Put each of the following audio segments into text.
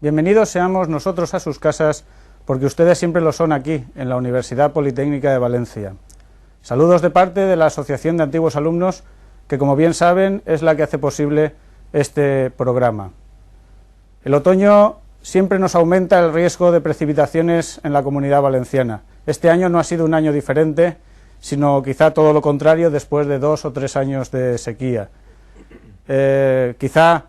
Bienvenidos seamos nosotros a sus casas, porque ustedes siempre lo son aquí, en la Universidad Politécnica de Valencia. Saludos de parte de la Asociación de Antiguos Alumnos, que como bien saben es la que hace posible este programa. El otoño siempre nos aumenta el riesgo de precipitaciones en la Comunidad Valenciana. Este año no ha sido un año diferente, sino quizá todo lo contrario después de 2 o 3 años de sequía. Quizá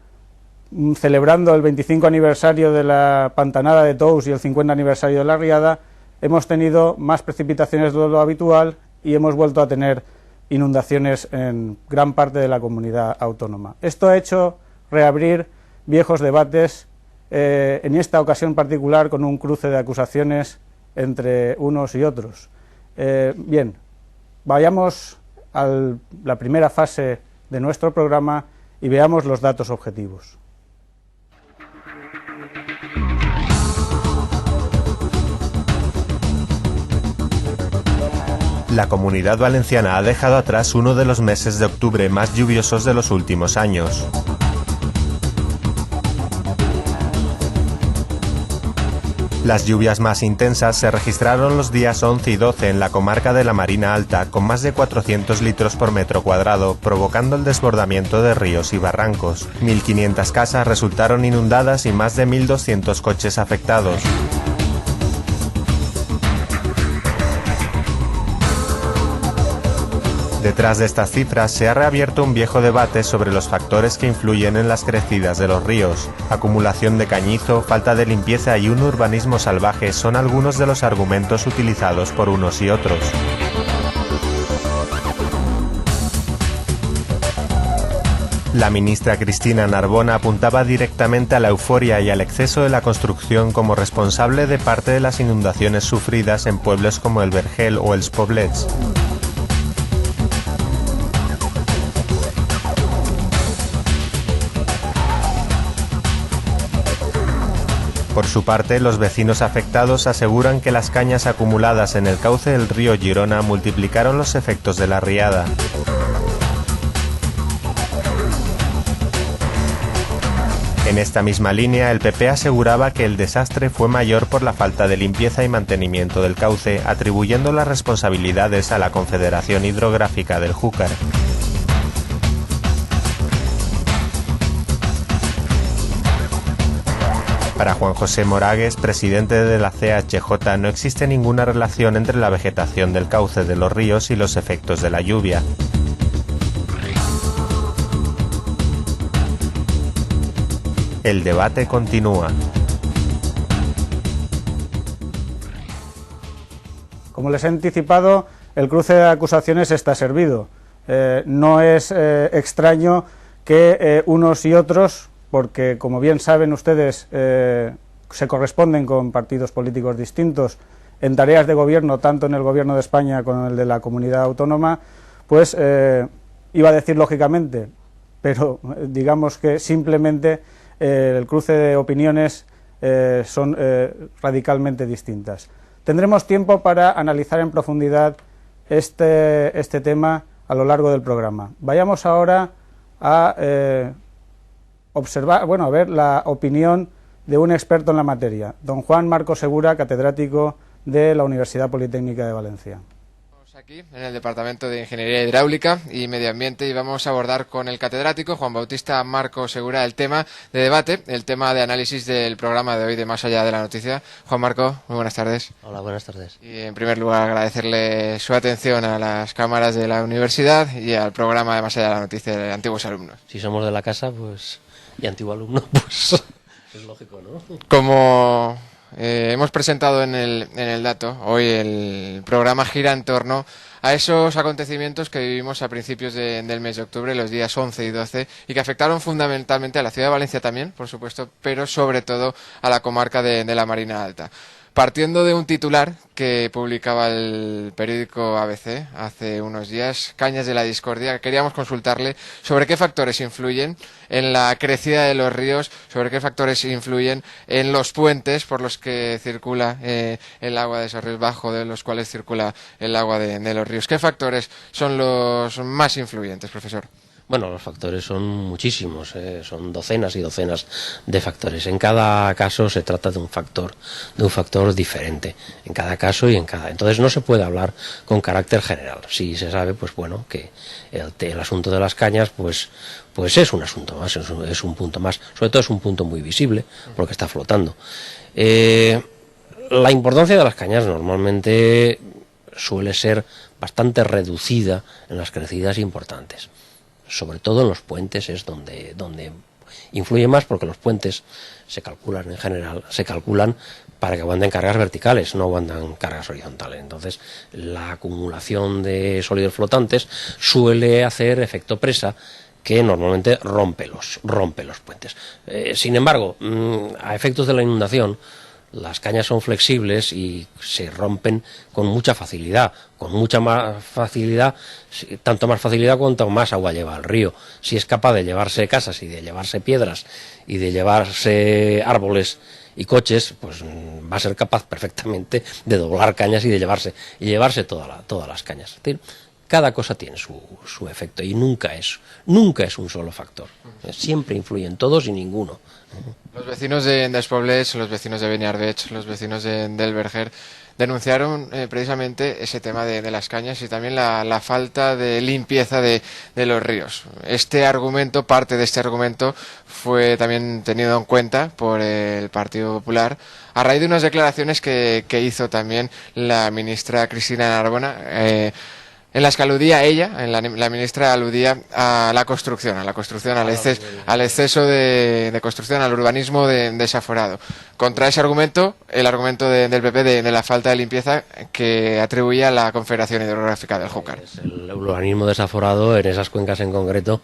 celebrando el 25 aniversario de la Pantanada de Tous y el 50 aniversario de la Riada, hemos tenido más precipitaciones de lo habitual y hemos vuelto a tener inundaciones en gran parte de la comunidad autónoma. Esto ha hecho reabrir viejos debates, en esta ocasión particular con un cruce de acusaciones entre unos y otros. Bien, vayamos a la primera fase de nuestro programa y veamos los datos objetivos. La Comunidad Valenciana ha dejado atrás uno de los meses de octubre más lluviosos de los últimos años. Las lluvias más intensas se registraron los días 11 y 12 en la comarca de la Marina Alta, con más de 400 litros por metro cuadrado, provocando el desbordamiento de ríos y barrancos. 1.500 casas resultaron inundadas y más de 1.200 coches afectados. Detrás de estas cifras se ha reabierto un viejo debate sobre los factores que influyen en las crecidas de los ríos. Acumulación de cañizo, falta de limpieza y un urbanismo salvaje son algunos de los argumentos utilizados por unos y otros. La ministra Cristina Narbona apuntaba directamente a la euforia y al exceso de la construcción como responsable de parte de las inundaciones sufridas en pueblos como el Vergel o els Poblets. Por su parte, los vecinos afectados aseguran que las cañas acumuladas en el cauce del río Girona multiplicaron los efectos de la riada. En esta misma línea, el PP aseguraba que el desastre fue mayor por la falta de limpieza y mantenimiento del cauce, atribuyendo las responsabilidades a la Confederación Hidrográfica del Júcar. Para Juan José Moragues, presidente de la CHJ, no existe ninguna relación entre la vegetación del cauce de los ríos y los efectos de la lluvia. El debate continúa. Como les he anticipado, el cruce de acusaciones está servido. No es extraño que unos y otros, porque como bien saben ustedes, se corresponden con partidos políticos distintos en tareas de gobierno, tanto en el gobierno de España como en el de la comunidad autónoma, pues iba a decir lógicamente, pero digamos que simplemente el cruce de opiniones son radicalmente distintas. Tendremos tiempo para analizar en profundidad este tema a lo largo del programa. Vayamos ahora a a ver la opinión de un experto en la materia, don Juan Marcos Segura, catedrático de la Universidad Politécnica de Valencia. Estamos aquí en el Departamento de Ingeniería Hidráulica y Medio Ambiente y vamos a abordar con el catedrático Juan Bautista Marcos Segura el tema de debate, el tema de análisis del programa de hoy de Más Allá de la Noticia. Juan Marco, muy buenas tardes. Hola, buenas tardes. Y en primer lugar agradecerle su atención a las cámaras de la universidad y al programa de Más Allá de la Noticia de antiguos alumnos. Si somos de la casa, pues, y antiguo alumno, pues es lógico, ¿no? Como hemos presentado en el dato, hoy el programa gira en torno a esos acontecimientos que vivimos a principios del mes de octubre, los días 11 y 12, y que afectaron fundamentalmente a la ciudad de Valencia también, por supuesto, pero sobre todo a la comarca de la Marina Alta. Partiendo de un titular que publicaba el periódico ABC hace unos días, Cañas de la Discordia, queríamos consultarle sobre qué factores influyen en la crecida de los ríos, sobre qué factores influyen en los puentes por los que circula el agua de esos ríos, bajo de los cuales circula el agua de los ríos. ¿Qué factores son los más influyentes, profesor? Bueno, los factores son muchísimos, son docenas y docenas de factores. En cada caso se trata de un factor diferente, en cada caso y en cada. Entonces no se puede hablar con carácter general. Si se sabe, pues bueno, que el asunto de las cañas, pues es un asunto más, es un punto más. Sobre todo es un punto muy visible, porque está flotando. La importancia de las cañas normalmente suele ser bastante reducida en las crecidas importantes. Sobre todo en los puentes es donde influye más, porque los puentes se calculan en general, para que aguanten cargas verticales, no aguantan cargas horizontales. Entonces la acumulación de sólidos flotantes suele hacer efecto presa, que normalmente rompe los puentes. Sin embargo, a efectos de la inundación, las cañas son flexibles y se rompen con mucha facilidad, tanto más facilidad cuanto más agua lleva al río. Si es capaz de llevarse casas y de llevarse piedras y de llevarse árboles y coches, pues va a ser capaz perfectamente de doblar cañas y de llevarse todas las cañas. Es decir, cada cosa tiene su efecto y nunca es un solo factor. Siempre influyen todos y ninguno. Los vecinos de Despoblets, los vecinos de Beniarbeig, los vecinos del Verger denunciaron precisamente ese tema de las cañas y también la falta de limpieza de los ríos. Parte de este argumento fue también tenido en cuenta por el Partido Popular a raíz de unas declaraciones que hizo también la ministra Cristina Narbona, en las que aludía la ministra aludía a la construcción, al exceso de construcción, al urbanismo desaforado. Contra ese argumento, el argumento del PP de la falta de limpieza que atribuía a la Confederación Hidrográfica del Júcar. El urbanismo desaforado en esas cuencas en concreto,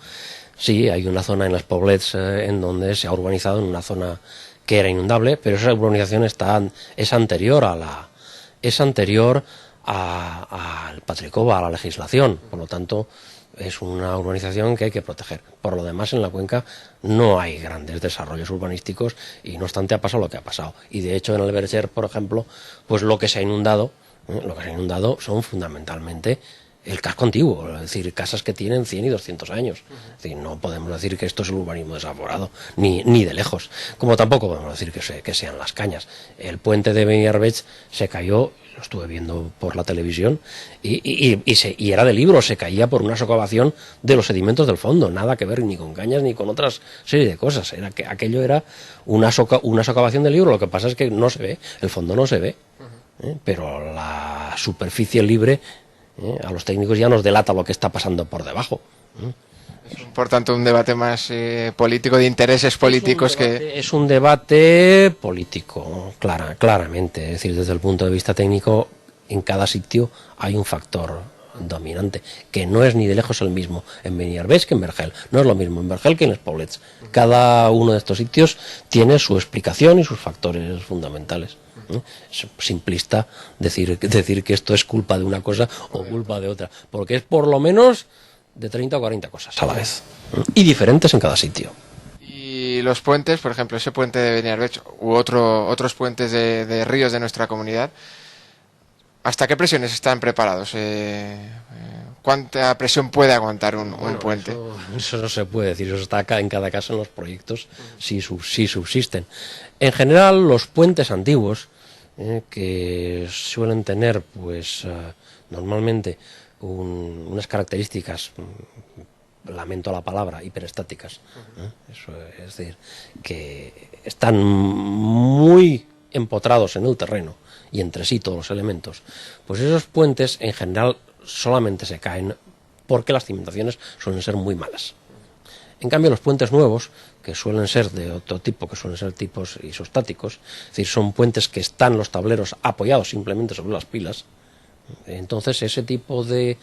sí, hay una zona en los Poblets en donde se ha urbanizado en una zona que era inundable, pero esa urbanización es anterior al Patricova, a la legislación. Por lo tanto, es una urbanización que hay que proteger. Por lo demás, en la cuenca no hay grandes desarrollos urbanísticos y no obstante ha pasado lo que ha pasado. Y de hecho en el Verger, por ejemplo, pues lo que se ha inundado son fundamentalmente el casco antiguo, es decir, casas que tienen 100 y 200 años. Es decir, no podemos decir que esto es el urbanismo desaforado, ni de lejos. Como tampoco podemos decir que sean las cañas. El puente de Beniarbeig se cayó, lo estuve viendo por la televisión, y era de libro, se caía por una socavación de los sedimentos del fondo, nada que ver ni con cañas ni con otras serie de cosas. Aquello era una socavación de libro, lo que pasa es que no se ve, el fondo no se ve, pero la superficie libre a los técnicos ya nos delata lo que está pasando por debajo. Es, por tanto, un debate más político, de intereses políticos. Es un debate político, claramente. Es decir, desde el punto de vista técnico, en cada sitio hay un factor dominante, que no es ni de lejos el mismo en Beniarbeig que en Vergel. No es lo mismo en Vergel que en Les Poblets. Cada uno de estos sitios tiene su explicación y sus factores fundamentales. Es simplista decir que esto es culpa de una cosa o culpa de otra, porque es por lo menos de 30 o 40 cosas a la vez, y diferentes en cada sitio. Y los puentes, por ejemplo, ese puente de Beniarbeig u otros puentes de ríos de nuestra comunidad, ¿hasta qué presiones están preparados? ¿Cuánta presión puede aguantar un puente? Eso no se puede decir, eso está acá en cada caso en los proyectos, si subsisten. En general, los puentes antiguos, que suelen tener, pues, normalmente unas características, lamento la palabra, hiperestáticas. Eso es decir, que están muy empotrados en el terreno y entre sí todos los elementos. Pues esos puentes, en general, solamente se caen porque las cimentaciones suelen ser muy malas. En cambio, los puentes nuevos, que suelen ser de otro tipo, que suelen ser tipos isostáticos, es decir, son puentes que están los tableros apoyados simplemente sobre las pilas. Entonces, ese tipo de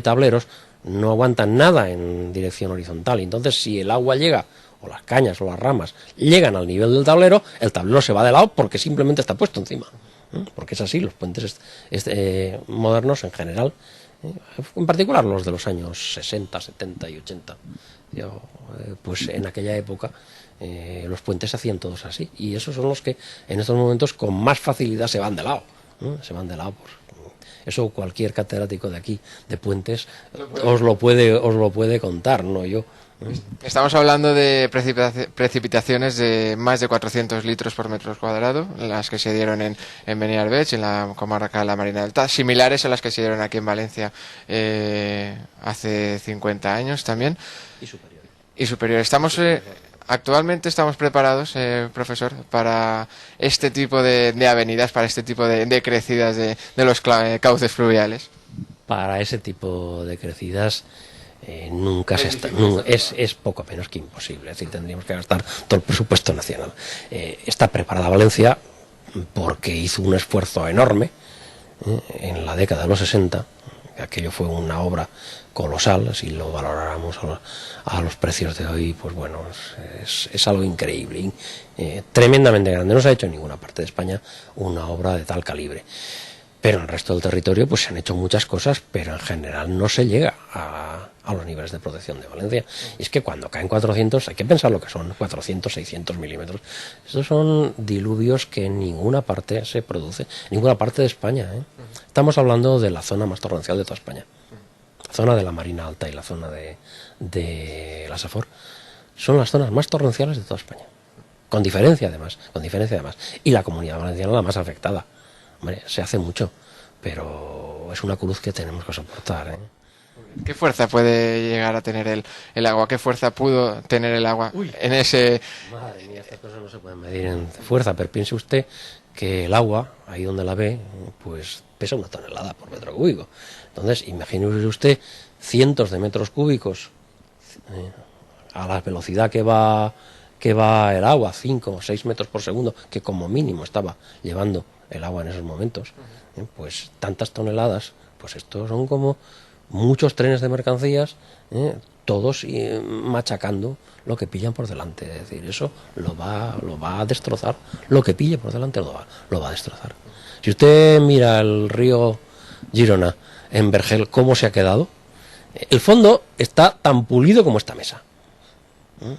tableros no aguantan nada en dirección horizontal. Entonces, si el agua llega, o las cañas o las ramas llegan al nivel del tablero, el tablero se va de lado porque simplemente está puesto encima. Porque es así, los puentes modernos en general, en particular los de los años 60, 70 y 80. Pues en aquella época los puentes se hacían todos así, y esos son los que en estos momentos con más facilidad se van de lado. Se van de lado Eso cualquier catedrático de aquí, de Puentes, os lo puede contar, no yo. Estamos hablando de precipitaciones de más de 400 litros por metro cuadrado, las que se dieron en Beniarbeig, en la comarca de la Marina Alta, similares a las que se dieron aquí en Valencia hace 50 años también. Y superiores. Actualmente estamos preparados, profesor, para este tipo de avenidas, para este tipo de crecidas de los cauces fluviales. Para ese tipo de crecidas nunca se está, es poco menos que imposible. Es decir, tendríamos que gastar todo el presupuesto nacional. Está preparada Valencia porque hizo un esfuerzo enorme en la década de los 60. Aquello fue una obra colosal. Si lo valoráramos a los precios de hoy, pues bueno, es algo increíble, tremendamente grande. No se ha hecho en ninguna parte de España una obra de tal calibre. Pero en el resto del territorio pues se han hecho muchas cosas, pero en general no se llega a los niveles de protección de Valencia. Y es que cuando caen 400, hay que pensar lo que son 400, 600 milímetros. Estos son diluvios que en ninguna parte se produce, en ninguna parte de España. Estamos hablando de la zona más torrencial de toda España. La zona de la Marina Alta y la zona de la Safor son las zonas más torrenciales de toda España. Con diferencia además. Y la Comunidad Valenciana la más afectada. Hombre, se hace mucho, pero es una cruz que tenemos que soportar. ¿Qué fuerza puede llegar a tener el agua? ¿Qué fuerza pudo tener el agua en ese...? Madre mía, estas cosas no se pueden medir en fuerza, pero piense usted que el agua, ahí donde la ve, pues pesa 1 tonelada por metro cúbico. Entonces, imagínese usted cientos de metros cúbicos a la velocidad que va el agua, 5 o 6 metros por segundo, que como mínimo estaba llevando el agua en esos momentos, pues tantas toneladas, pues estos son como muchos trenes de mercancías, todos machacando lo que pillan por delante. Es decir, eso lo va a destrozar, lo que pille por delante lo va a destrozar. Si usted mira el río Girona en Vergel, cómo se ha quedado, el fondo está tan pulido como esta mesa.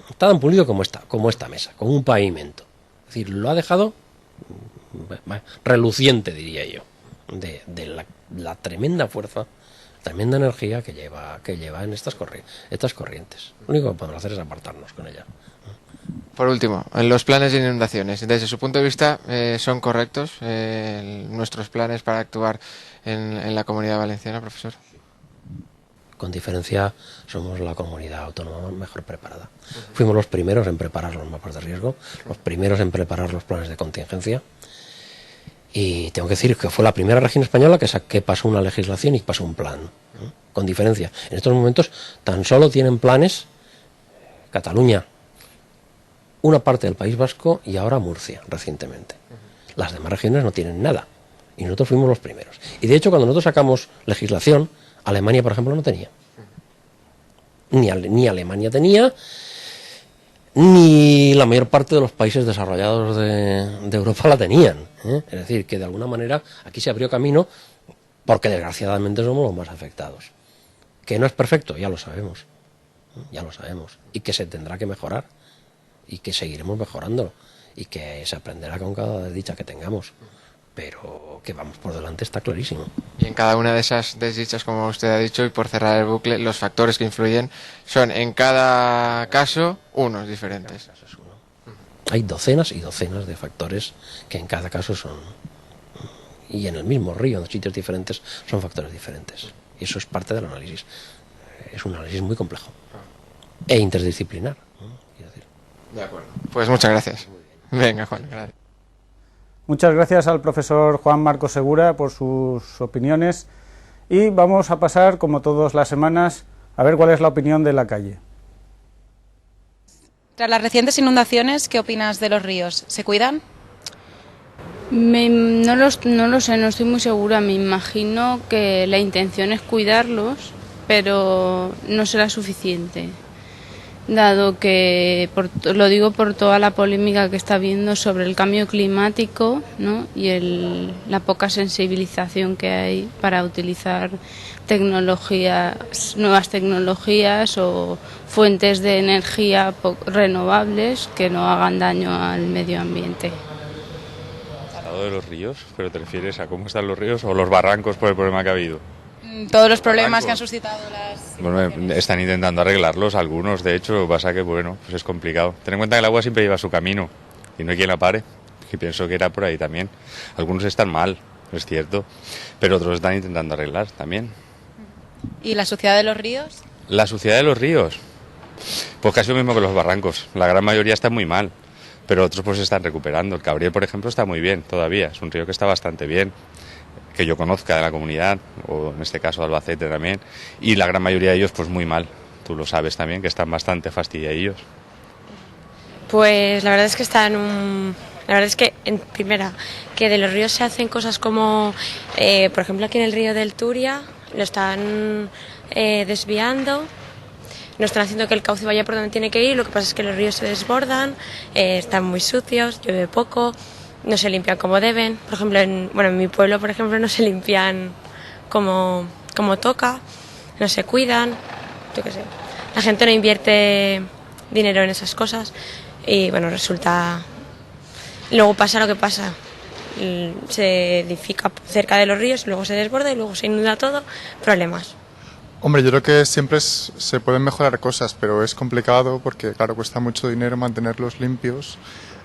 Está tan pulido como esta mesa, como un pavimento. Es decir, lo ha dejado reluciente, diría yo, de la tremenda fuerza, tremenda energía que lleva en estas corrientes. Lo único que podemos hacer es apartarnos con ella. Por último, en los planes de inundaciones, desde su punto de vista, ¿son correctos nuestros planes para actuar en la Comunidad Valenciana, profesor? Con diferencia, somos la comunidad autónoma mejor preparada. Fuimos los primeros en preparar los mapas de riesgo, los primeros en preparar los planes de contingencia. Y tengo que decir que fue la primera región española que pasó una legislación y pasó un plan. Con diferencia, en estos momentos tan solo tienen planes Cataluña, una parte del País Vasco y ahora Murcia, recientemente. Las demás regiones no tienen nada. Y nosotros fuimos los primeros. Y de hecho, cuando nosotros sacamos legislación, Alemania, por ejemplo, no tenía. Ni Alemania tenía, ni la mayor parte de los países desarrollados de Europa la tenían. Es decir, que de alguna manera aquí se abrió camino porque desgraciadamente somos los más afectados. Que no es perfecto, ya lo sabemos. Y que se tendrá que mejorar. Y que seguiremos mejorándolo. Y que se aprenderá con cada desdicha que tengamos. Pero que vamos por delante está clarísimo. Y en cada una de esas desdichas, como usted ha dicho, y por cerrar el bucle, los factores que influyen son en cada caso unos diferentes. Hay docenas y docenas de factores que en cada caso son, y en el mismo río, en sitios diferentes, son factores diferentes. Y eso es parte del análisis. Es un análisis muy complejo e interdisciplinar. De acuerdo. Pues muchas gracias. Venga, Juan, gracias. Muchas gracias al profesor Juan Marcos Segura por sus opiniones y vamos a pasar, como todas las semanas, a ver cuál es la opinión de la calle. Tras las recientes inundaciones, ¿qué opinas de los ríos? ¿Se cuidan? No lo sé, no estoy muy segura. Me imagino que la intención es cuidarlos, pero no será suficiente. Dado que, lo digo por toda la polémica que está habiendo sobre el cambio climático, ¿no? Y la poca sensibilización que hay para utilizar nuevas tecnologías o fuentes de energía renovables que no hagan daño al medio ambiente. estado de los ríos, pero te refieres a cómo están los ríos o los barrancos por el problema que ha habido. Todos los problemas que han suscitado las... Bueno, están intentando arreglarlos algunos, de hecho, lo que pasa que, bueno, pues es complicado. Ten en cuenta que el agua siempre lleva su camino y no hay quien la pare, y pienso que era por ahí también. Algunos están mal, es cierto, pero otros están intentando arreglar también. ¿Y la suciedad de los ríos? La suciedad de los ríos, pues casi lo mismo que los barrancos, la gran mayoría está muy mal, pero otros pues se están recuperando. El Cabriel, por ejemplo, está muy bien todavía, es un río que está bastante bien, que yo conozca de la comunidad, o en este caso de Albacete también, y la gran mayoría de ellos pues muy mal, tú lo sabes también, que están bastante fastidiados. Pues la verdad es que la verdad es que, en primera, que de los ríos se hacen cosas como, por ejemplo, aquí en el río del Turia, lo están desviando, no están haciendo que el cauce vaya por donde tiene que ir, lo que pasa es que los ríos se desbordan, están muy sucios, llueve poco, no se limpian como deben. Por ejemplo, en mi pueblo, por ejemplo, no se limpian como toca, no se cuidan, yo qué sé. La gente no invierte dinero en esas cosas y bueno, resulta... Luego pasa lo que pasa, se edifica cerca de los ríos, luego se desborda y luego se inunda todo, problemas. Hombre, yo creo que siempre se pueden mejorar cosas, pero es complicado porque, claro, cuesta mucho dinero mantenerlos limpios.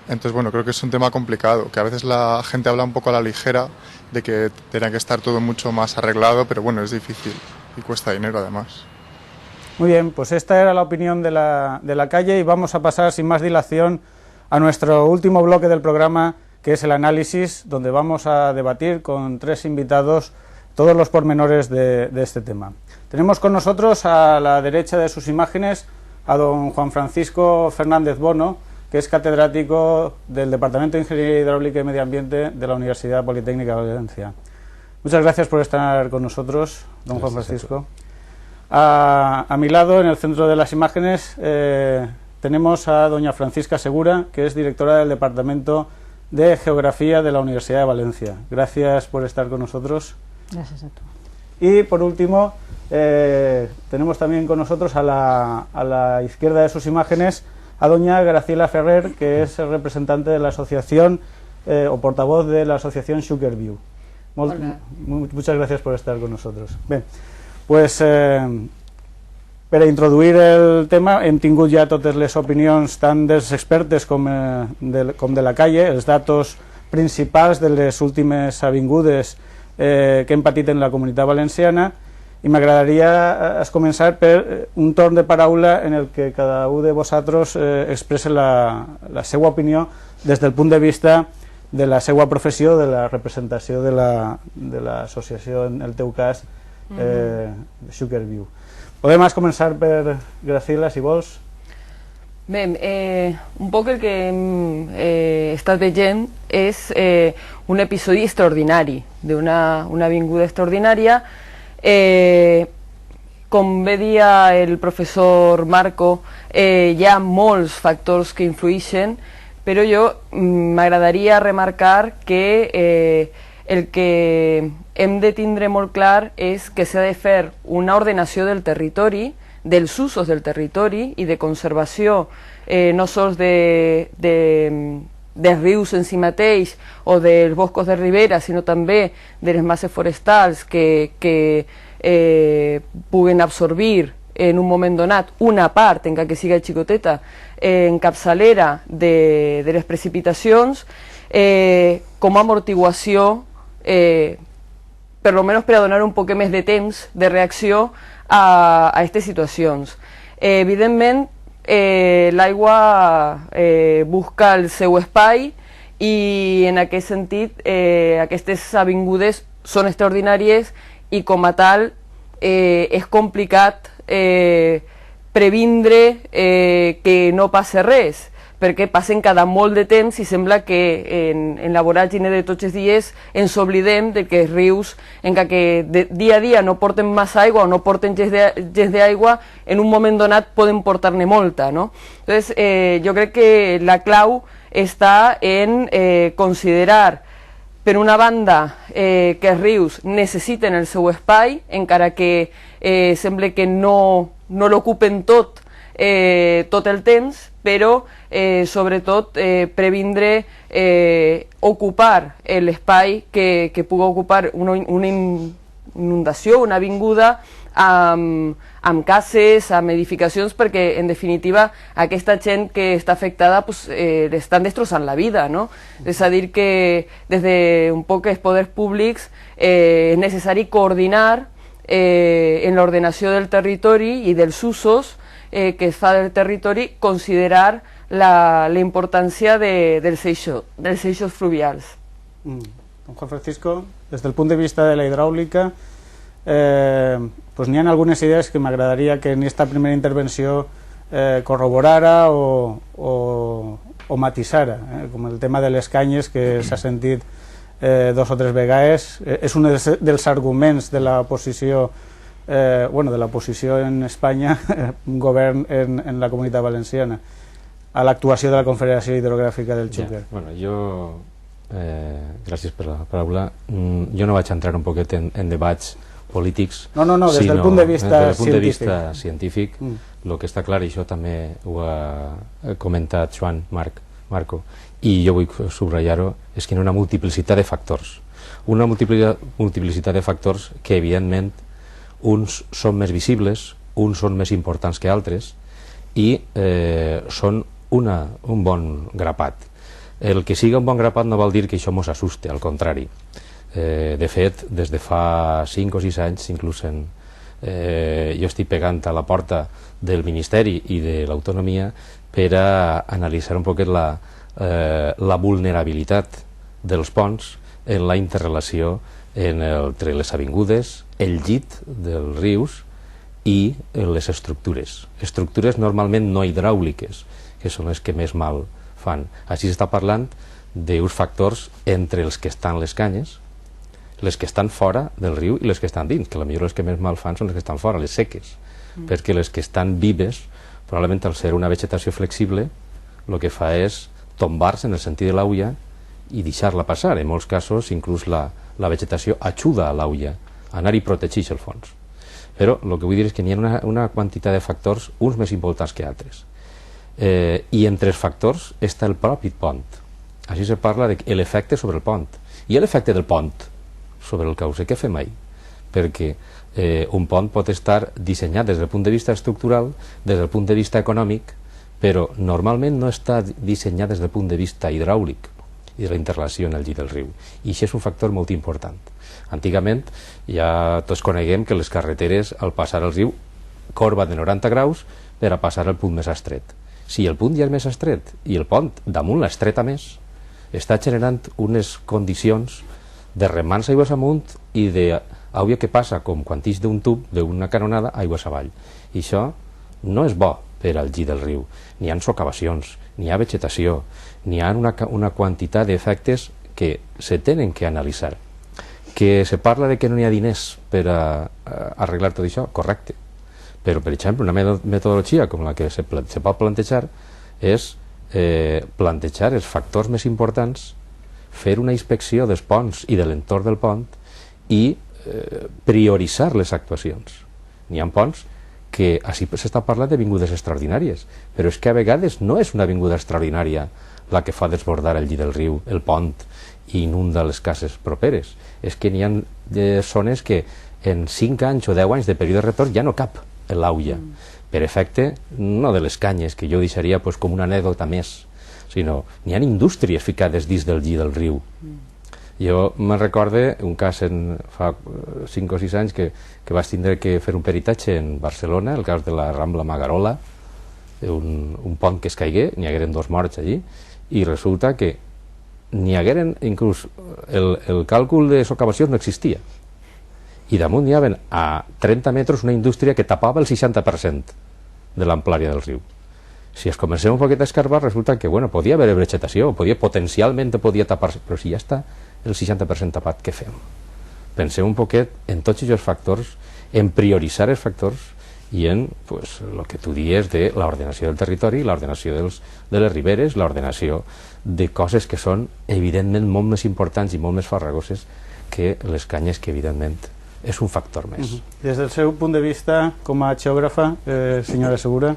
Entonces, bueno, creo que es un tema complicado, que a veces la gente habla un poco a la ligera de que tiene que estar todo mucho más arreglado, pero bueno, es difícil y cuesta dinero además. Muy bien, pues esta era la opinión de la calle y vamos a pasar sin más dilación a nuestro último bloque del programa, que es el análisis, donde vamos a debatir con 3 invitados todos los pormenores de este tema. Tenemos con nosotros a la derecha de sus imágenes a don Juan Francisco Fernández Bono, que es catedrático del Departamento de Ingeniería Hidráulica y Medio Ambiente de la Universidad Politécnica de Valencia. Muchas gracias por estar con nosotros, don Juan Francisco. A mi lado, en el centro de las imágenes, tenemos a doña Francisca Segura, que es directora del Departamento de Geografía de la Universidad de Valencia. Gracias por estar con nosotros. Gracias a tú. Y por último, tenemos también con nosotros a la izquierda de sus imágenes a doña Graciela Ferrer, que es el representante de la asociación o portavoz de la asociación Sugarview. Muchas gracias por estar con nosotros. Bé, pues per a introduir el tema hem tingut ja totes les opinions tant dels expertes com de la calle, els datos principals de les últimes avingudes que hem patit en la Comunitat Valenciana, i m'agradaria començar per un torn de paraula en el que cada un de vosaltres expressa la seva opinió des del punt de vista de la seva professió, de la representació de l'associació, en el teu cas, Sugarview. Podem començar per Graciela, si vols. Bé, un poc el que hem estat veient és un episodi extraordinari, d'una avinguda extraordinària. Com bé dia el professor Marco, hi ha molts factors que influeixen, però jo m'agradaria remarcar que el que hem de tindre molt clar és que s'ha de fer una ordenació del territori, dels usos del territori i de conservació no sols dels rius en si mateix o dels boscos de ribera, sinó també de les masses forestals que puguen absorbir en un moment donat una part, encara que siga xicoteta, en capçalera de les precipitacions, com a amortiguació, per almenys per a donar un poc més de temps de reacció a aquestes situacions. Evidentment, l'aigua busca el seu espai i en aquest sentit aquestes avingudes són extraordinàries i com a tal és complicat previndre que no passi res, perquè passen cada molt de temps i sembla que en la voràgine de tots els dies ens oblidem de que els rius, encara que dia a dia no porten massa aigua o no porten gens d'aigua, en un moment donat poden portar-ne molta, no? Entonces, jo crec que la clau està en considerar, per una banda, que els rius necessiten el seu espai, encara que sembla que no l'ocupen tot tot el temps, però sobretot previndre ocupar l'espai que pugui ocupar una inundació, una avinguda, amb cases, amb edificacions, perquè en definitiva aquesta gent que està afectada estan destrossant la vida, no? És a dir que des d'un poc els poders públics és necessari coordinar en l'ordenació del territori i dels usos que es fa del territori, considerar la importància dels eixos fluvials. Don Juan Francisco, desde el punto de vista de la hidráulica, pues n'hi ha algunes idees que m'agradaria que en esta primera intervenció corroborara o matisara, com el tema de les canyes, que s'ha sentit dos o tres vegades. És un dels arguments de la posició de la posició en Espanya, un govern en la Comunitat Valenciana, a l'actuació de la Confederació Hidrogràfica del Xúquer. Gràcies per la paraula. Jo no vaig entrar un poquet en debats polítics, no, des del punt de vista científic. El que està clar, i això també ho ha comentat Joan Marco, i jo vull subratllar-ho, és que hi ha una multiplicitat de factors. Una multiplicitat de factors que, evidentment, uns són més visibles, uns són més importants que altres, i són un bon grapat. El que siga un bon grapat no vol dir que això mos assuste, al contrari. De fet, des de fa 5 o 6 anys, inclús jo estic pegant a la porta del Ministeri i de l'Autonomia per a analitzar un poquet la vulnerabilitat dels ponts en la interrelació entre les avingudes, el llit dels rius i les estructures. Estructures normalment no hidràuliques, que són les que més mal fan. Així s'està parlant d'uns factors entre els que estan les canyes, les que estan fora del riu i les que estan dins, que potser les que més mal fan són les que estan fora, les seques, perquè les que estan vives, probablement al ser una vegetació flexible, el que fa és tombar-se en el sentit de l'aulla i deixar-la passar. En molts casos, inclús la vegetació ajuda a l'aulla a anar i protegeix el fons. Però el que vull dir és que n'hi ha una quantitat de factors, uns més importants que altres. I entre els factors està el propi pont. Així se parla de l'efecte sobre el pont. I l'efecte del pont sobre el cauce, què fem ahir? Perquè un pont pot estar dissenyat des del punt de vista estructural, des del punt de vista econòmic, però normalment no està dissenyat des del punt de vista hidràulic i de la interrelació en el llit del riu. I això és un factor molt important. Antigament ja tots coneguem que les carreteres, al passar al riu, corba de 90 graus per a passar al punt més estret. Si el punt ja és més estret i el pont damunt l'estreta més, està generant unes condicions de remans aigües amunt i d'aigua que passa com quan ix d'un tub, d'una canonada, aigües avall. I això no és bo per al llit del riu. N'hi ha socavacions, n'hi ha vegetació, n'hi ha una quantitat d'efectes que se tenen que analitzar. Que se parla de que no hi ha diners per arreglar tot això, correcte. Però, per exemple, una metodologia com la que se pot plantejar és plantejar els factors més importants, fer una inspecció dels ponts i de l'entorn del pont i prioritzar les actuacions. N'hi ha ponts que així s'està parlant d'avingudes extraordinàries, però és que a vegades no és una avinguda extraordinària la que fa desbordar el llit del riu, el pont, i inunda les cases properes. És que n'hi ha zones que en 5 anys o 10 anys de període de retorn ja no cap l'aulla, per efecte no de les canyes, que jo deixaria com una anècdota més, sinó n'hi ha indústries ficades dins del llit del riu. Jo me'n recorde un cas fa 5 o 6 anys que vaig tindre que fer un peritatge en Barcelona, el cas de la Rambla Magarola, un pont que es caigué, n'hi hagueren 2 morts allí, i resulta que n'hi hagueren, inclús el càlcul de socavacions no existia, i damunt n'hi havia a 30 metres una indústria que tapava el 60% de l'amplària del riu. Si es comencem un poquet a escarbar, resulta que podia haver vegetació, potencialment podia tapar-se, però si ja està el 60% tapat, què fem? Pensem un poquet en tots aquests factors, en prioritzar els factors i en el que tu dies de l'ordenació del territori, l'ordenació de les riberes, l'ordenació de coses que són evidentment molt més importants i molt més farragoses que les canyes, que evidentment és un factor més. Des del seu punt de vista com a geògrafa, senyora Segura?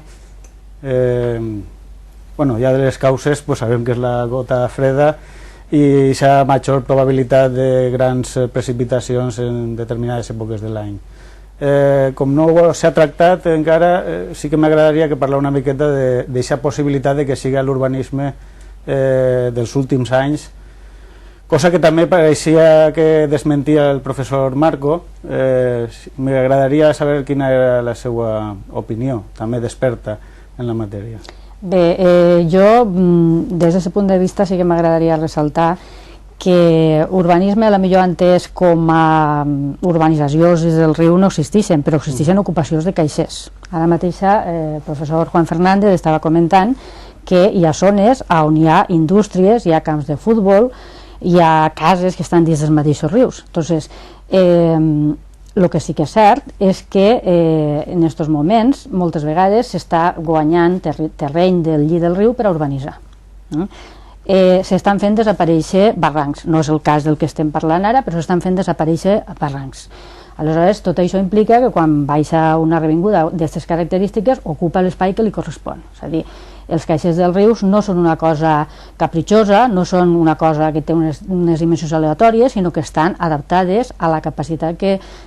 Bueno, ja de les causes pues, sabem que és la gota freda i la major probabilitat de grans precipitacions en determinades èpoques de l'any. Com no s'ha tractat encara, sí que m'agradaria que parlar una miqueta d'aquesta possibilitat de que sigui l'urbanisme dels últims anys, cosa que també pareixia que desmentia el professor Marco. M'agradaria saber quina era la seva opinió, també desperta en la matèria. Bé, jo des d'aquest punt de vista sí que m'agradaria ressaltar que urbanisme a la millor entès com a urbanitzacions del riu no existeixen, però existeixen ocupacions de caixers. Ara mateix el professor Juan Fernández estava comentant que hi ha zones on hi ha indústries, hi ha camps de futbol, hi ha cases que estan dins dels mateixos rius. Entonces, el que sí que és cert és que en aquests moments moltes vegades s'està guanyant terreny del llit del riu per a urbanitzar. S'estan fent desaparèixer barrancs, no és el cas del que estem parlant ara, però s'estan fent desaparèixer barrancs. Aleshores, tot això implica que quan baixa una revinguda d'aquestes característiques ocupa l'espai que li correspon. És a dir, els caixers dels rius no són una cosa capritxosa, no són una cosa que té unes dimensions aleatòries, sinó que estan adaptades a la capacitat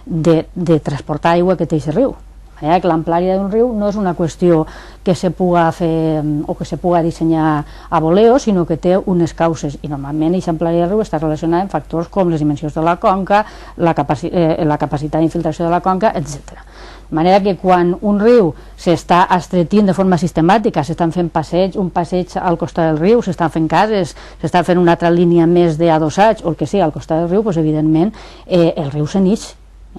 de transportar aigua que té aquest riu. Que l'amplària d'un riu no és una qüestió que se puga fer o que se puga dissenyar a voleo, sinó que té unes causes, i normalment aquesta amplària del riu està relacionada amb factors com les dimensions de la conca, la capacitat d'infiltració de la conca, etc. De manera que quan un riu s'està estretint de forma sistemàtica, s'estan fent un passeig al costat del riu, s'estan fent cases, s'està fent una altra línia més d'adossats o el que sigui al costat del riu, doncs evidentment el riu se n'ix.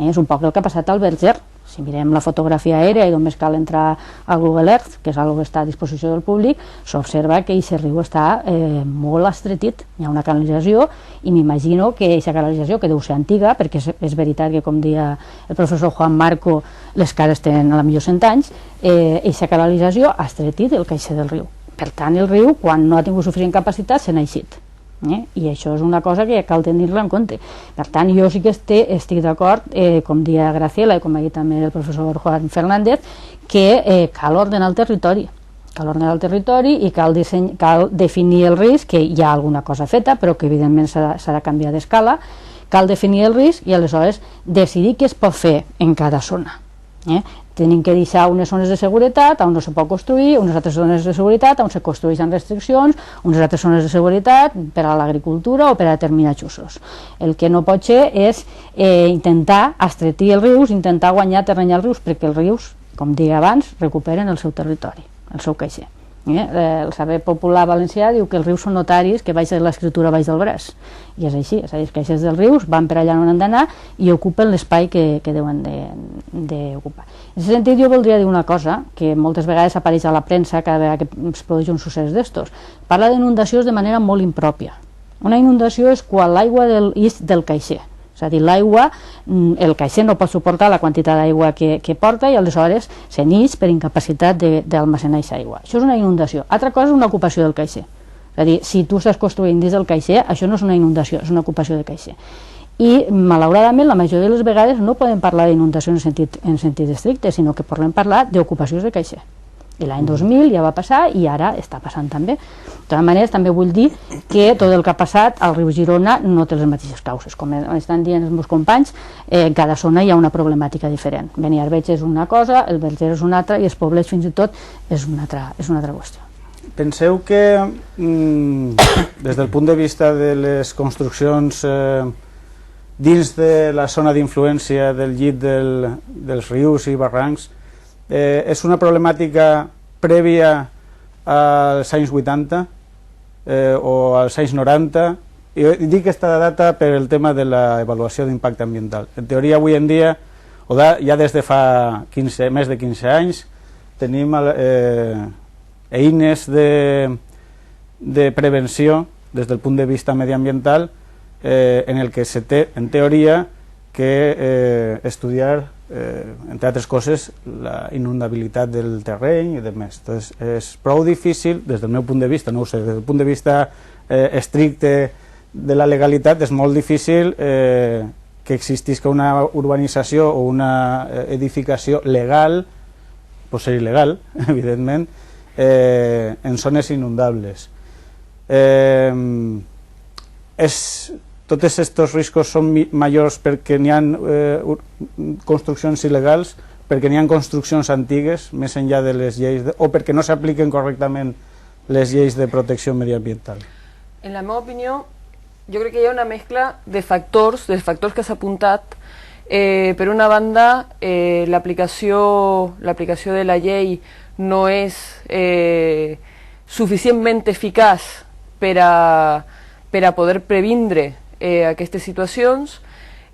És un poc el que ha passat al Verger. Si mirem la fotografia aèria i només cal entrar a Google Earth, que és una que està a disposició del públic, s'observa que aquest riu està molt estretit. Hi ha una canalització i m'imagino que aquesta canalització, que deu ser antiga, perquè és veritat que, com deia el professor Juan Marco, les cases tenen a la millor 100 anys, aquesta canalització ha estretit el caixer del riu. Per tant, el riu, quan no ha tingut suficient capacitat, se n'ha eixit. I això és una cosa que cal tenir-la en compte. Per tant, jo sí que estic d'acord, com deia Graciela i com ha dit també el professor Juan Fernández, que cal ordenar el territori. Cal ordenar el territori i cal definir el risc, que hi ha alguna cosa feta, però que evidentment s'ha de canviar d'escala. Cal definir el risc i aleshores decidir què es pot fer en cada zona. Tenim que deixar unes zones de seguretat on no se pot construir, unes altres zones de seguretat on se construeixen restriccions, unes altres zones de seguretat per a l'agricultura o per a determinats usos. El que no pot ser és intentar estretir els rius, intentar guanyar terreny als rius, perquè els rius, com deia abans, recuperen el seu territori, el seu caixer. El saber popular valencià diu que els rius són notaris que baix de l'escriptura baix del braç, i és així, és a dir, els caixers dels rius van per allà on han d'anar i ocupen l'espai que deuen d'ocupar. En aquest sentit jo voldria dir una cosa que moltes vegades apareix a la premsa cada vegada que es produeix un succés d'estos. Parla d'inundacions de manera molt impròpia. Una inundació és quan l'aigua és del caixer. És a dir, l'aigua, el caixer no pot suportar la quantitat d'aigua que porta i aleshores se n'ix per incapacitat d'almacenar aquesta aigua. Això és una inundació. Altra cosa és una ocupació del caixer. És a dir, si tu estàs construint dins del caixer, això no és una inundació, és una ocupació de caixer. I, malauradament, la majoria de les vegades no podem parlar d'inundació en sentit estricte, sinó que podem parlar d'ocupacions de caixer. I l'any 2000 ja va passar i ara està passant també. De totes maneres, també vull dir que tot el que ha passat al riu Girona no té les mateixes causes. Com estan dient els meus companys, en cada zona hi ha una problemàtica diferent. Beniarbeig és una cosa, el Verger és una altra i els Poblets fins i tot és una altra qüestió. Penseu que des del punt de vista de les construccions dins de la zona d'influència del llit dels rius i barrancs és una problemàtica prèvia als anys 80 o als anys 90. I dic aquesta data per el tema de l'avaluació d'impacte ambiental. En teoria, avui en dia, o ja des de fa més de 15 anys, tenim eines de prevenció des del punt de vista mediambiental en el que se té, en teoria, que estudiar, entre altres coses, la inundabilitat del terreny i demés. Entonces, és prou difícil, des del meu punt de vista, no ho sé, des del punt de vista estricte de la legalitat, és molt difícil que existisca una urbanització o una edificació legal, pot ser il·legal, evidentment, en zones inundables. Tots aquests riscos són majors perquè n'hi ha construccions il·legals, perquè n'hi ha construccions antigues, més enllà de les lleis, o perquè no s'apliquen correctament les lleis de protecció mediambiental. En la meva opinió, jo crec que hi ha una mescla de factors, dels factors que s'ha apuntat. Per una banda, l'aplicació de la llei no és suficientment eficaç per a poder previndre aquestes situacions.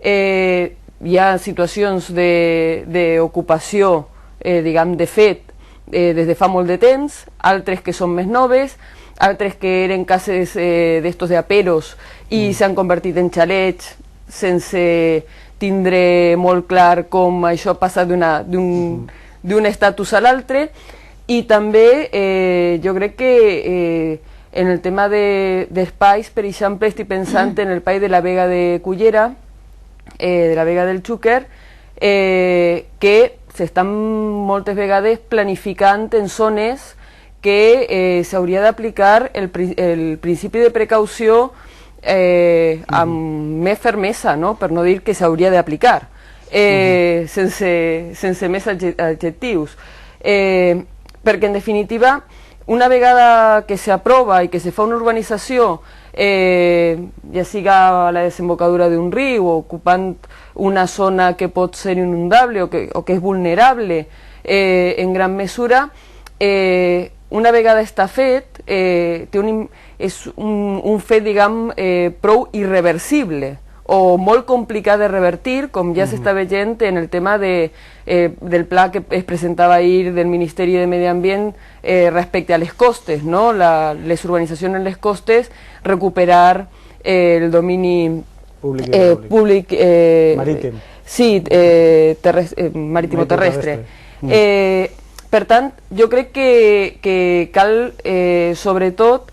Hi ha situacions d'ocupació, diguem, de fet, des de fa molt de temps, altres que són més noves, altres que eren cases d'estos de aperos i s'han convertit en xalets sense tindre molt clar com això passa d'un estatus a l'altre. I també jo crec que en el tema d'espais, per exemple, estic pensant en el espai de la Vega de Cullera, de la Vega del Xúquer, que s'estan moltes vegades planificant en zones que s'hauria d'aplicar el principi de precaució amb més fermesa, no? Per no dir que s'hauria d'aplicar, sense més adjectius. Perquè, en definitiva, una vegada que s'aprova i que se fa una urbanització, ja siga a la desembocadura d'un riu o ocupant una zona que pot ser inundable o que és vulnerable en gran mesura, una vegada està fet, és un fet, diguem, prou irreversible o molt complicat de revertir, com ja s'està veient en el tema del pla que es presentava ahir del Ministeri de Medi Ambient respecte a les costes, no? Les urbanitzacions en les costes, recuperar el domini públic marítim. Sí, marítimo-terrestre. Per tant, jo crec que cal, sobretot,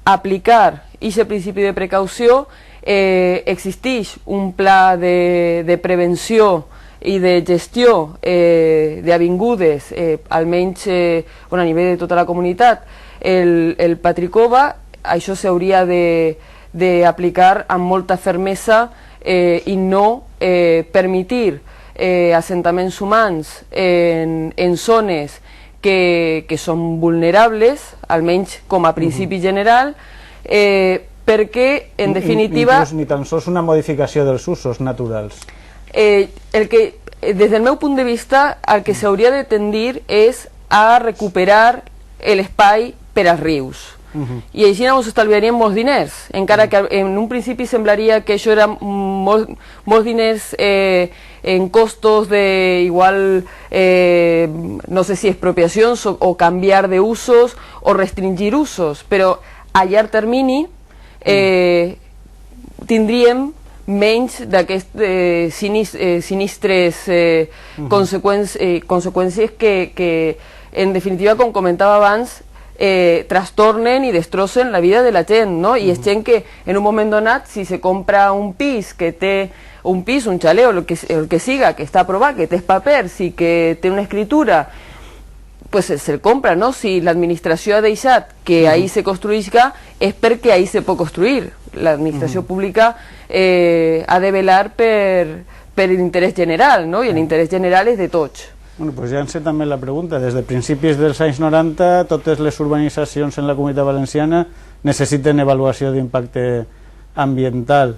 aplicar aquest principi de precaució. Existeix un pla de prevenció i de gestió d'avingudes, almenys a nivell de tota la comunitat, el Patricova. Això s'hauria d'aplicar amb molta fermesa i no permetre assentaments humans en zones que són vulnerables, almenys com a principi general, perquè, en definitiva... Inclús ni tan sols una modificació dels usos naturals. Des del meu punt de vista, el que s'hauria de tendir és a recuperar l'espai per als rius. I així ens estalviaríem molts diners, encara que en un principi semblaria que això era molts diners en costos de igual, no sé si expropiacions o canviar de usos o restringir usos, però a llarg termini tindríem menys d'aquestes sinistres conseqüències que, en definitiva, com comentava abans, trastornen i destrossen la vida de la gent, no? I és gent que en un moment donat, si se compra un pis que té un pis, un xalet o el que siga, que està aprovat, que té els papers i que té una escritura, pues se'l compra, no? Si l'administració ha deixat que ahí se construïsca, és perquè ahí se pot construir. L'administració pública ha de velar per l'interès general, no? I l'interès general és de tots. Bueno, pues ja en sé també la pregunta. Des de principis dels anys 90, totes les urbanitzacions en la Comunitat Valenciana necessiten avaluació d'impacte ambiental.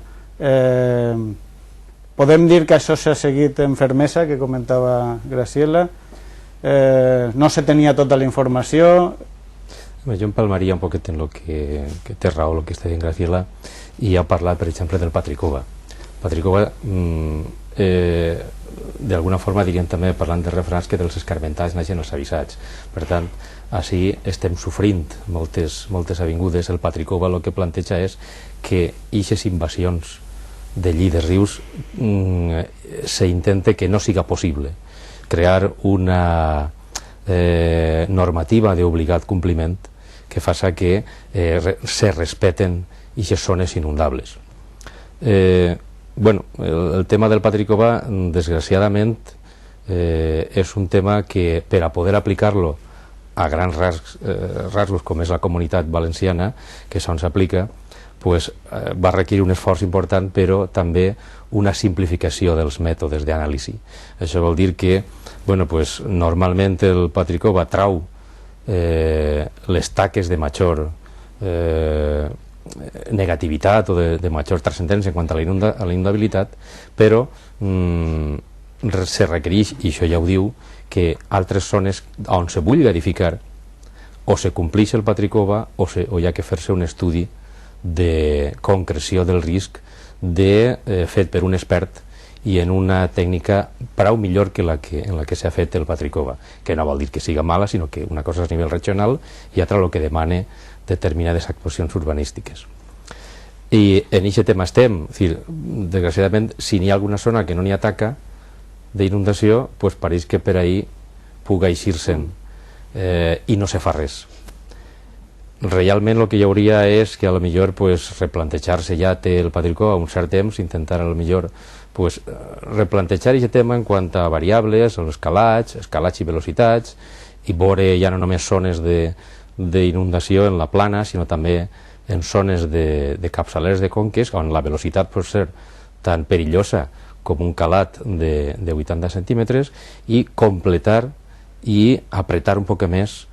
Podem dir que això s'ha seguit en fermesa, que comentava Graciela. No se tenia tota la informació. Jo empalmaria un poquet en el que té raó el que està dient Graciela, i ha parlat, per exemple, del Patricova. Patricova, d'alguna forma, diríem també, parlant de refrans, que dels escarmentats naixen els avisats. Per tant, així estem sofrint moltes avingudes. El Patricova el que planteja és que aquestes invasions de lli de rius s'intente que no siga possible, crear una normativa d'obligat compliment que faça que se respeten aquestes zones inundables. Bueno, el tema del Patricova, desgraciadament, és un tema que, per a poder aplicar-lo a grans rasgos com és la Comunitat Valenciana, que és on s'aplica, pues, va requerir un esforç important, però també una simplificació dels mètodes d'anàlisi. Això vol dir que pues, normalment el Patricova trau les taques de major negativitat o de major transcendència en quant a la inundabilitat, però se requereix, i això ja ho diu, que altres zones on se vulgui verificar o se compleix el Patricova o hi ha que fer-se un estudi de concreció del risc fet per un expert i en una tècnica prou millor que en la que s'ha fet el Patricova, que no vol dir que siga mala, sinó que una cosa és a nivell regional i altra el que demana determinades actuacions urbanístiques. I en aquest tema estem, desgraciadament, si n'hi ha alguna zona que no n'hi ha taca d'inundació, doncs pareix que per ahí puga eixir-se'n i no se fa res. Realment el que hi hauria és que a lo millor replantejar-se, ja té el Patricova un cert temps, intentar a lo millor replantejar aquest tema en quant a variables, els escalats i velocitats, i veure ja no només zones d'inundació en la plana, sinó també en zones de capçaleres de conques on la velocitat pot ser tan perillosa com un calat de 80 centímetres i completar i apretar un poc més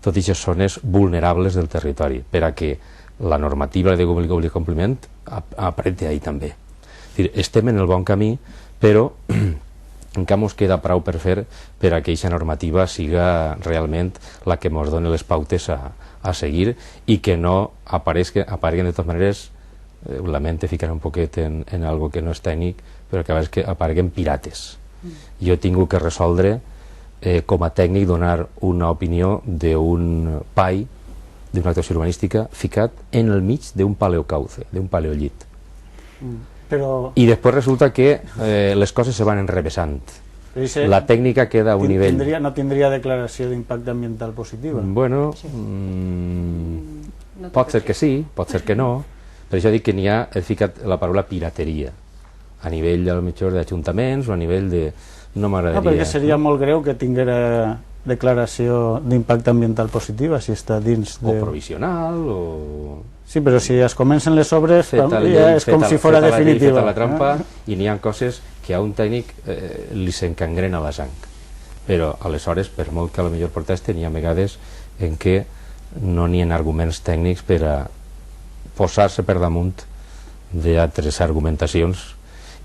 totes aquestes zones vulnerables del territori per a que la normativa de compliment apreti ahí també. Estem en el bon camí, però encara ens queda prou per fer per a que aquesta normativa siga realment la que ens doni les pautes a seguir i que no apareguen de totes maneres, ho lamento ficar un poquet en algo que no és tècnic, però que a vegades que apareguen pirates. Jo he tingut que resoldre com a tècnic donar una opinió d'un pai d'una actuació urbanística ficat en el mig d'un paleocauce, d'un paleollit. I després resulta que les coses se van enrevessant. La tècnica queda a un nivell... No tindria declaració d'impacte ambiental positiva? Bueno, pot ser que sí, pot ser que no. Per això dic que n'hi ha, he ficat la paraula pirateria a nivell d'ajuntaments o a nivell de... No m'agradaria... No, perquè seria molt greu que tinguera declaració d'impacte ambiental positiva si està dins de... O provisional o... Sí, però si es comencen les obres ja és com si fos definitiva. Feta la trampa i n'hi ha coses que a un tècnic li s'encangrena la sang. Però aleshores, per molt que a lo millor proteste, n'hi ha vegades en què no n'hi ha arguments tècnics per a posar-se per damunt d'altres argumentacions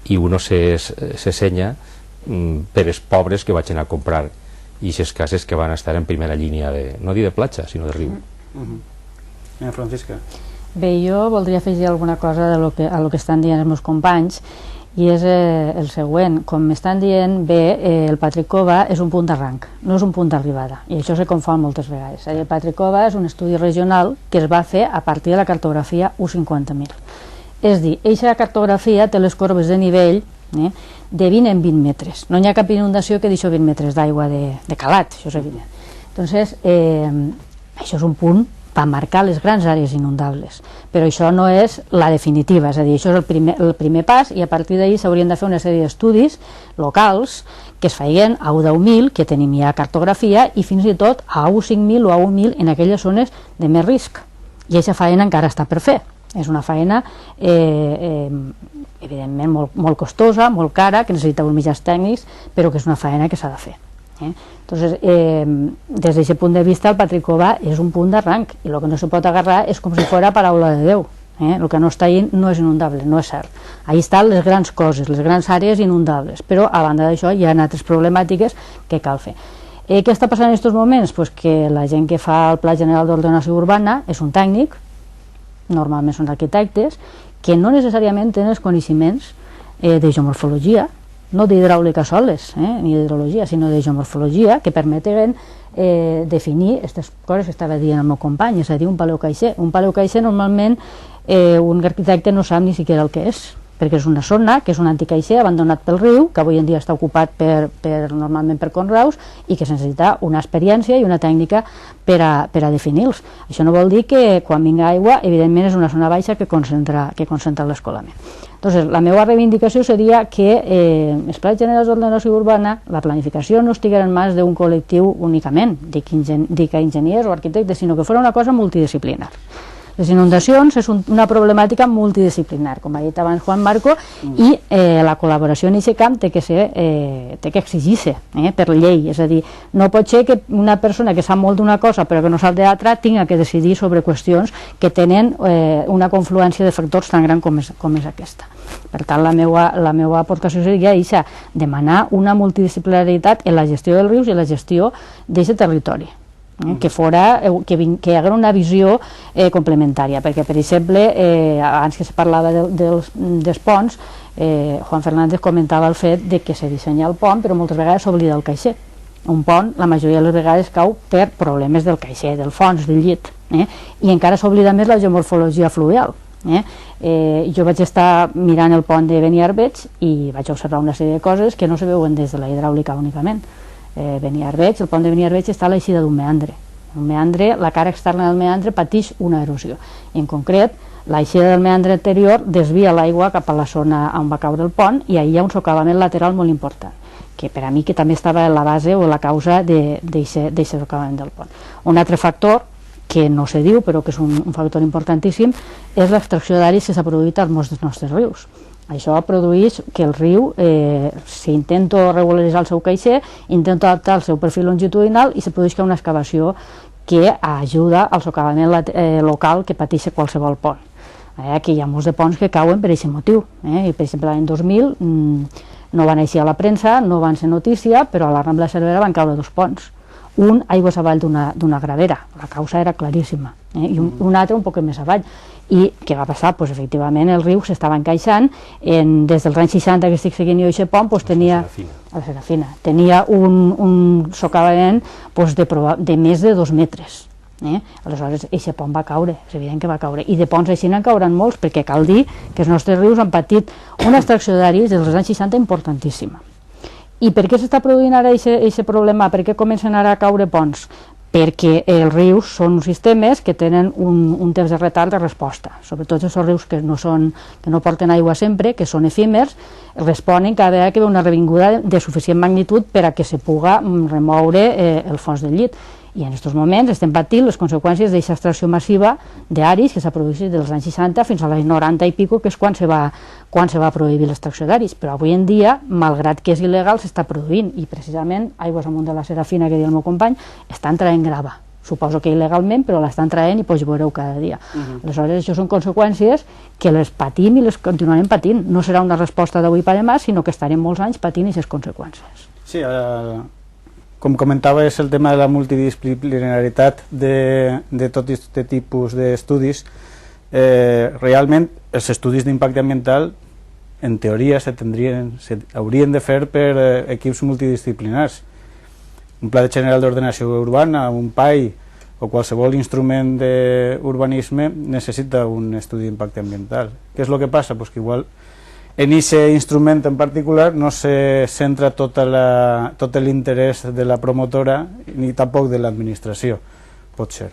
i uno se senya per els pobres que vagin a comprar i aquestes cases que van estar en primera línia no dir de platja, sinó de riu. Francisca. Bé, jo voldria afegir alguna cosa a lo que estan dient els meus companys i és el següent. Com m'estan dient, bé, el Patricova és un punt d'arranc, no és un punt d'arribada, i això se confon moltes vegades. El Patricova és un estudi regional que es va fer a partir de la cartografia U50.000. És dir, aquesta cartografia té les corbes de nivell de 20 en 20 metres. No hi ha cap inundació que deixi 20 metres d'aigua de calat, això és evident. Entonces, això és un punt per marcar les grans àrees inundables, però això no és la definitiva, és a dir, això és el primer pas i a partir d'ahir s'haurien de fer una sèrie d'estudis locals que es feien a U10.000, que tenim ja cartografia, i fins i tot a U5.000 o a U1.000 en aquelles zones de més risc, i aquesta feina encara està per fer. És una feina evidentment molt costosa, molt cara, que necessita uns mitjans tècnics, però que és una feina que s'ha de fer. Entonces, des d'aquest punt de vista, el Patricova és un punt d'arranc i el que no se pot agarrar és com si fos paraula de Déu. El que no està ahí no és inundable, no és cert. Ahí estan les grans coses, les grans àrees inundables, però a banda d'això hi ha altres problemàtiques que cal fer. Què està passant en aquests moments? Pues que la gent que fa el Pla General d'Ordenació Urbana és un tècnic, normalment són arquitectes, que no necessàriament tenen els coneixements de geomorfologia, no d'hidràulica soles, ni d'hidrologia, sinó de geomorfologia, que permeten definir aquestes coses que estava dient el meu company, és a dir, un paleocaixer. Un paleocaixer normalment un arquitecte no sap ni siquiera el que és, perquè és una zona que és un antic caixer abandonat pel riu, que avui en dia està ocupat normalment per conreus i que necessita una experiència i una tècnica per a definir-los. Això no vol dir que quan vinga aigua, evidentment és una zona baixa que concentra l'escolament. Entonces, la meva reivindicació seria que els plans generals d'ordenació urbana, la planificació no estiguera en mans d'un col·lectiu únicament, dic enginyers o arquitectes, sinó que fos una cosa multidisciplinar. Les inundacions és una problemàtica multidisciplinar, com ha dit abans Juan Marco, i la col·laboració en aquest camp té que exigir-se per llei, és a dir, no pot ser que una persona que sap molt d'una cosa però que no sap d'altra tinga que decidir sobre qüestions que tenen una confluència de factors tan gran com és aquesta. Per tant, la meva aportació seria això, demanar una multidisciplinaritat en la gestió dels rius i en la gestió d'aquest territori. Que hi hagués una visió complementària, perquè per exemple abans que se parlava dels ponts, Juan Fernández comentava el fet de que se dissenya el pont però moltes vegades s'oblida el caixer. Un pont la majoria de les vegades cau per problemes del caixer, del fons, del llit, i encara s'oblida més la geomorfologia fluvial. Jo vaig estar mirant el pont de Beniarbeig i vaig observar una sèrie de coses que no se veuen des de la hidràulica únicament. Beniarbeig, el pont de Beniarbeig està a l'eixida d'un meandre. Un meandre, la cara externa del meandre pateix una erosió. I en concret, l'eixida del meandre anterior desvia l'aigua cap a la zona on va caure el pont i ahir hi ha un socavament lateral molt important, que per a mi que també estava en la base o la causa d'aquest socavament del pont. Un altre factor que no se diu però que és un factor importantíssim és l'extracció d'aris que s'ha produït als nostres rius. Això produeix que el riu, si intento regularitzar el seu caixer, intento adaptar el seu perfil longitudinal i se produeix una excavació que ajuda al socavament local que pateix qualsevol pont. Aquí hi ha molts de ponts que cauen per aquest motiu. Per exemple, l'any 2000 no van eixir a la premsa, no van ser notícia, però a la Rambla de Cervera van caure 2 ponts. Un aigües avall d'una gravera, la causa era claríssima, i un altre un poc més avall. I què va passar? Pues, efectivament el riu s'estava encaixant, des dels anys 60 que estic seguint jo aquest pont, tenia a la Serafina, tenia un socavament de més de 2 metres. Aleshores, aquest pont va caure, és evident que va caure, i de ponts així n'en cauran molts, perquè cal dir que els nostres rius han patit una extracció d'aris des dels anys 60 importantíssima. I per què s'està produint ara aquest problema? Per què comencen ara a caure ponts? Perquè els rius són sistemes que tenen un temps de retard de resposta, sobretot els rius que no porten aigua sempre, que són efímers, responen cada vegada que ve una revinguda de suficient magnitud per a que se puga remoure el fons del llit. I en aquests moments estem patint les conseqüències d'aquesta extracció massiva d'aris que s'ha produït dels anys 60 fins a l'any 90 i pico, que és quan se va prohibir l'extracció d'aris. Però avui en dia, malgrat que és il·legal, s'està produint, i precisament aigües amunt de la Serafina, que diu el meu company, estan traient grava. Suposo que il·legalment, però l'estan traient i ho veureu cada dia. Aleshores, això són conseqüències que les patim i les continuarem patint. No serà una resposta d'avui per demà, sinó que estarem molts anys patint aquestes conseqüències. Sí, com comentava, és el tema de la multidisciplinaritat de tot aquest tipus d'estudis. Realment, els estudis d'impacte ambiental, en teoria, haurien de fer per equips multidisciplinars. Un pla general d'ordenació urbana, un PAI o qualsevol instrument d'urbanisme necessita un estudi d'impacte ambiental. Què és el que passa? Pues que igual en aquest instrument en particular no se centra tot l'interès de la promotora ni tampoc de l'administració, pot ser.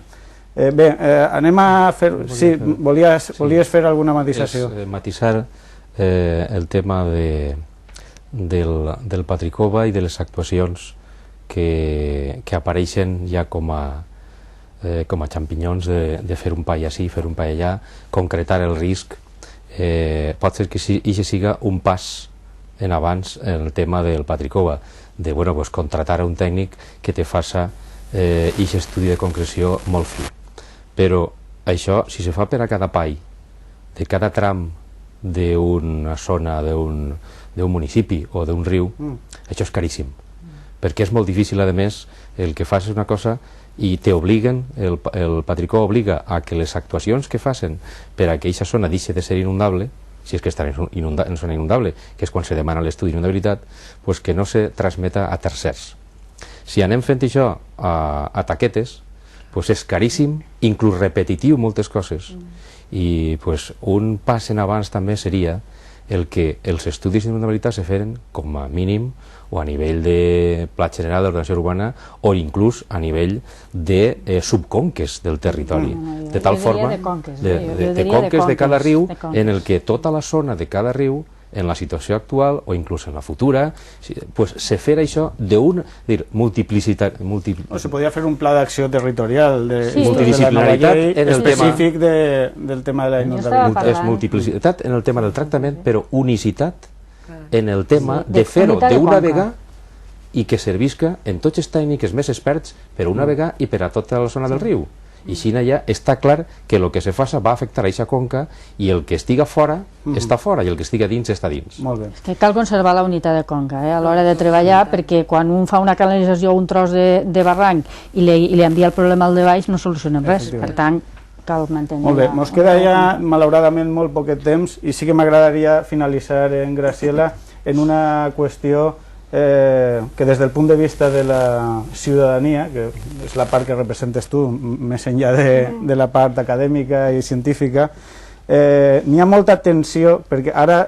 Bé, anem a fer... Sí, volies fer alguna matisació? Matisar el tema del Patricova i de les actuacions que apareixen ja com a xampinyons de fer un pai així, fer un pai allà, concretar el risc. Pot ser que això siga un pas en abans en el tema del Patricova, de contratar un tècnic que te faça aquest estudi de concreció molt fi. Però això, si se fa per a cada pai, de cada tram d'una zona, d'un municipi o d'un riu, això és caríssim, perquè és molt difícil, a més, el que fas una cosa i t'obliguen, el Patricó obliga a que les actuacions que facin per a que aquesta zona deixi de ser inundable, si és que està en zona inundable, que és quan se demana l'estudi d'inundabilitat, pues que no se transmeta a tercers. Si anem fent això a taquetes, pues és caríssim, inclús repetitiu moltes coses, i pues un pas en abans també seria el que els estudis d'inundabilitat se feren com a mínim o a nivell de pla general d'ordenació urbana o inclús a nivell de subconques del territori, de tal forma de conques de cada riu, en el que tota la zona de cada riu, en la situació actual o inclús en la futura, pues se fera això d'una multiplicitat. O se podria fer un pla d'acció territorial de multidisciplinaritat en el específic del tema de la inundabilitat. És multiplicitat en el tema del tractament, però unicitat en el tema de fer-ho d'una vegada i que servisca en tots els tècnics més experts per una vegada i per a tota la zona del riu. I així ja està clar que el que se faça va afectar a aquesta conca i el que estiga fora està fora i el que estiga dins està dins. Molt bé. És que cal conservar la unitat de conca a l'hora de treballar, perquè quan un fa una canalització o un tros de barranc i li envia el problema al de baix no solucionem res, per tant cal mantenir... Molt bé, mos queda ja malauradament molt poquet temps i sí que m'agradaria finalitzar en Graciela en una qüestió que des del punt de vista de la ciutadania, que és la part que representes tu, més enllà de la part acadèmica i científica, n'hi ha molta tensió, perquè ara,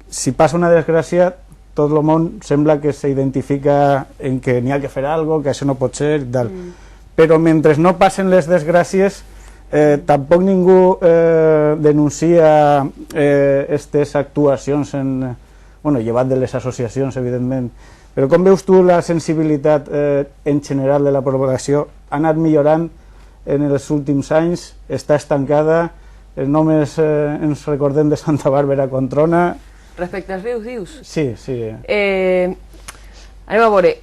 si passa una desgràcia, tot el món sembla que s'identifica en que n'hi ha que fer alguna cosa, que això no pot ser, i tal. Però mentre no passen les desgràcies, tampoc ningú denuncia aquestes actuacions llevat de les associacions, evidentment. Però com veus tu la sensibilitat en general de la població? Ha anat millorant en els últims anys? Està estancada? Només ens recordem de Santa Bàrbara con Trona. Respecte als rius, dius? Sí, sí. Anem a veure,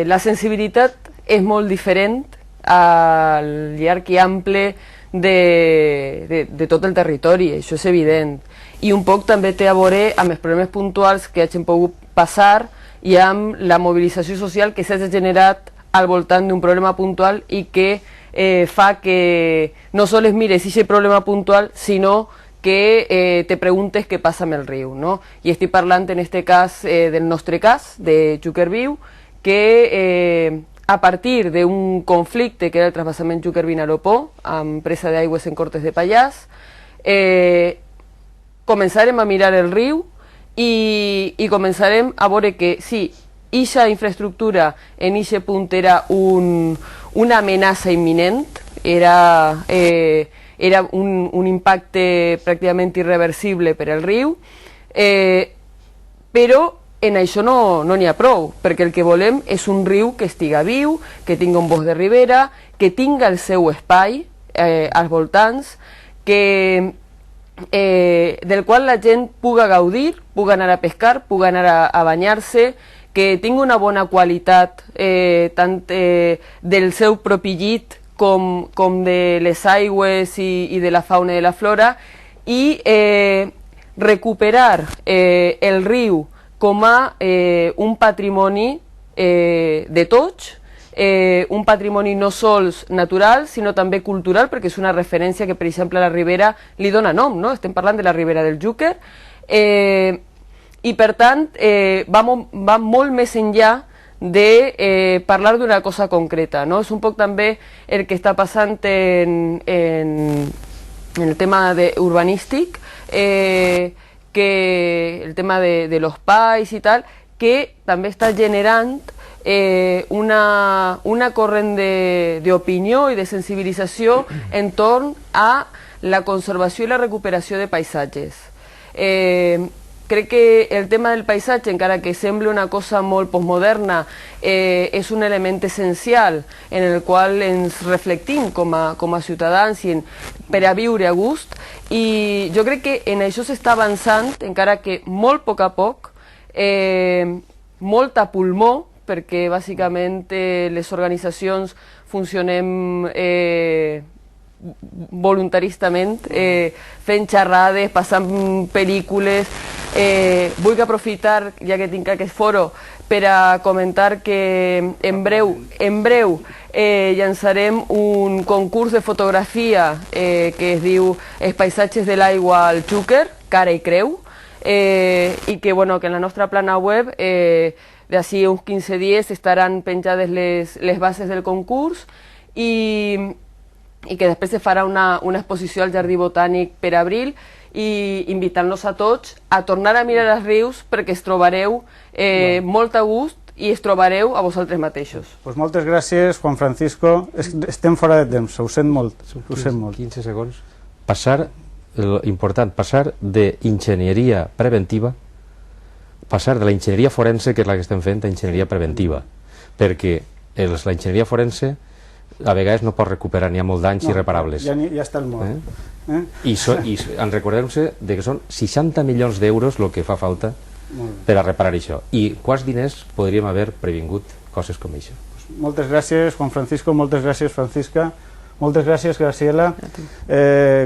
la sensibilitat és molt diferent al llarg i ample de tot el territori, això és evident. I un poc també té a veure amb els problemes puntuals que hagin pogut passar i amb la mobilització social que s'ha generat al voltant d'un problema puntual i que fa que no sols mires aquest problema puntual, sinó que te preguntes què passa amb el riu, no? I estic parlant en este cas del nostre cas, de Xúquer-Viu, que a partir d'un conflicte que era el trasbassament Xúquer-Vinalopó, amb presa d'aigües en Cortes de Pallars, començarem a mirar el riu i començarem a veure que sí, eixa infraestructura en eixe punt era una amenaça imminent, era un impacte pràcticament irreversible per al riu, però en això no n'hi ha prou, perquè el que volem és un riu que estiga viu, que tingui un bosc de ribera, que tingui el seu espai als voltants, del qual la gent puga gaudir, puga anar a pescar, puga anar a banyar-se, que tingui una bona qualitat tant del seu propi llit com de les aigües i de la fauna i de la flora, i recuperar el riu com a un patrimoni de tots, un patrimoni no sols natural, sinó també cultural, perquè és una referència que, per exemple, a la Ribera li dona nom, no? Estem parlant de la Ribera del Xúquer, i per tant va molt més enllà de parlar d'una cosa concreta, no? És un poc també el que està passant en el tema urbanístic, que el tema de los pais i tal, que també està generant una corrent d'opinió i de sensibilització entorn a la conservació i la recuperació de paisatges. Crec que el tema del paisatge, encara que sembli una cosa molt postmoderna, és un element essencial en el qual ens reflectim com a ciutadans i per a viure a gust, i jo crec que en això s'està avançant, encara que molt a poc, molt a pulmó, perquè bàsicament les organitzacions funcionem voluntaristament, fent xerrades, passant pel·lícules. Vull aprofitar, ja que tinc aquest foro, per a comentar que en breu llançarem un concurs de fotografia que es diu Els paisatges de l'aigua al Xúquer, cara i creu, i que en la nostra plana web d'ací uns 15 dies estaran penjades les bases del concurs, i i que després se farà una exposició al Jardí Botànic per abril, i invitant-los a tots a tornar a mirar els rius perquè es trobareu molt a gust i es trobareu a vosaltres mateixos. Pues moltes gràcies, Juan Francisco. Estem fora de temps, ho sent molt. 15 segons. Important, passar d'enginyeria preventiva, passar de la enginyeria forense, que és la que estem fent, a enginyeria preventiva, perquè la enginyeria forense a vegades no pot recuperar, n'hi ha molts danys irreparables. Ja està el mort. I en recordem-se que són 60 milions d'euros el que fa falta per a reparar això. I quants diners podríem haver previngut coses com això? Moltes gràcies, Juan Francisco, moltes gràcies, Francisca, moltes gràcies, Graciela.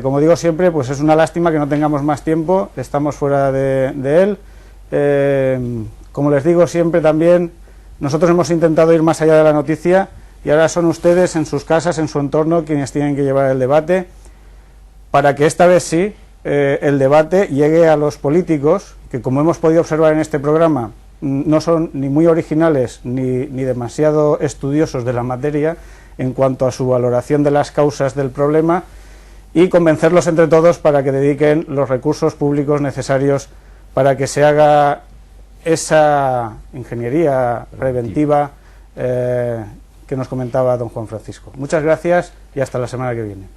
Como digo siempre, pues es una lástima que no tengamos más tiempo, estamos fuera de él. Como les digo siempre también, nosotros hemos intentado ir más allá de la noticia y ahora son ustedes en sus casas, en su entorno, quienes tienen que llevar el debate, para que esta vez sí el debate llegue a los políticos, que como hemos podido observar en este programa, no son ni muy originales ni demasiado estudiosos de la materia en cuanto a su valoración de las causas del problema, y convencerlos entre todos para que dediquen los recursos públicos necesarios para que se haga esa ingeniería preventiva que nos comentaba don Juan Francisco. Muchas gracias y hasta la semana que viene.